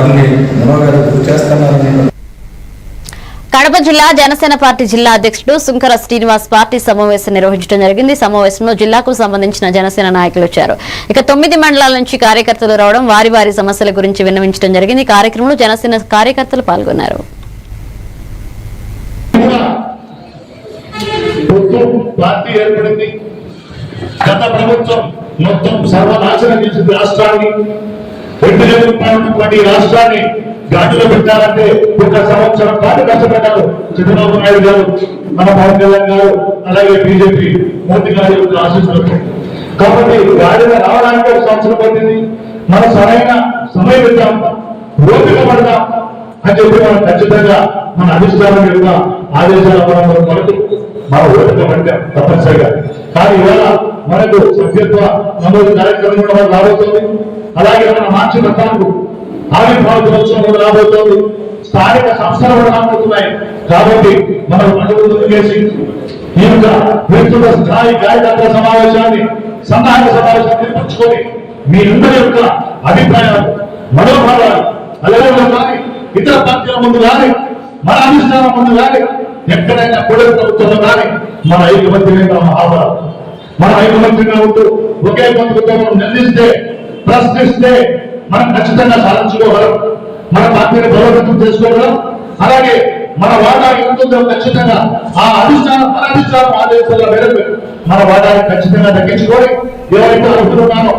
వారిని మనోగారు గురి చేస్తున్నారని. కడప జిల్లా జనసేన పార్టీ జిల్లా అధ్యక్షుడు సుంకర శ్రీనివాస్ పార్టీ సమావేశం నిర్వహించడం జరిగింది. సమావేశంలో జిల్లాకు సంబంధించిన జనసేన నాయకులు వచ్చారు. ఇక 9 మండలాల నుంచి కార్యకర్తలు రావడం, వారి సమస్యల గురించి విన్నవించడం జరిగింది. కార్యక్రమంలో జనసేన కార్యకర్తలు పాల్గొన్నారు. గత ప్రభుత్వం మొత్తం సర్వనాశనం చేసింది రాష్ట్రాన్ని. రాష్ట్రాన్ని గాడిలో పెట్టాలంటే 1 సంవత్సరం పాటు కష్టపడ్డారు చంద్రబాబు నాయుడు గారు, మన పవన్ కళ్యాణ్ గారు, అలాగే బీజేపీ మోదీ గారి యొక్క ఆశీస్సులతో. కాబట్టి గాడిలో రావడానికి 1 సంవత్సరం పట్టింది. మనం సరైన సమయం ఇద్దాం, ఓపిక పడదాం అని చెప్పి మనం ఖచ్చితంగా మన అధిష్టానం యొక్క ఆదేశాల వరకు మనం ఓపిక పడ్డాం తప్పనిసరిగా. కానీ ఇవాళ మనకు సభ్యత్వ నమోదు కార్యక్రమం కూడా రాబోతుంది. అలాగే మన మార్చి 14 ఆవిర్భావ దినోత్సవం కూడా రాబోతోంది. స్థానిక సంస్థలు కూడా రాబోతున్నాయి. కాబట్టి మనం అడుగులు చేసి ఈ యొక్క వ్యక్తుల స్థాయి కార్యకర్తల సమావేశాన్ని, సన్నాహక సమావేశాన్ని నిర్మించుకొని మీ అందరి యొక్క అభిప్రాయాలు, మనోభావాలు అలవలో కానీ, ఇతర పార్టీల ముందు కానీ, మన అధిష్టానం ముందు కానీ, ఎక్కడైనా కూడలి ప్రభుత్వంలో కానీ మన ఐకమత్యమైన మహాభారతం. మన ఐకమత్యంగా ఉంటూ ఒకే పద్ధతితో మనం నిర్ణయిస్తే, ప్రశ్నిస్తే మనం ఖచ్చితంగా సాధించుకోగలం. మన పార్టీని బలోపేతం చేసుకోగలం. అలాగే మన వాటా ఎంతుందో ఖచ్చితంగా మన అధిష్టానం ఆదేశాల మేరకు మన వాటాన్ని ఖచ్చితంగా తగ్గించుకొని, ఎవరైతే అనుకుంటున్నానో,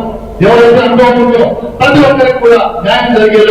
ఎవరైతే అనుభవం ఉందో ప్రతి ఒక్కరికి కూడా న్యాయం జరిగే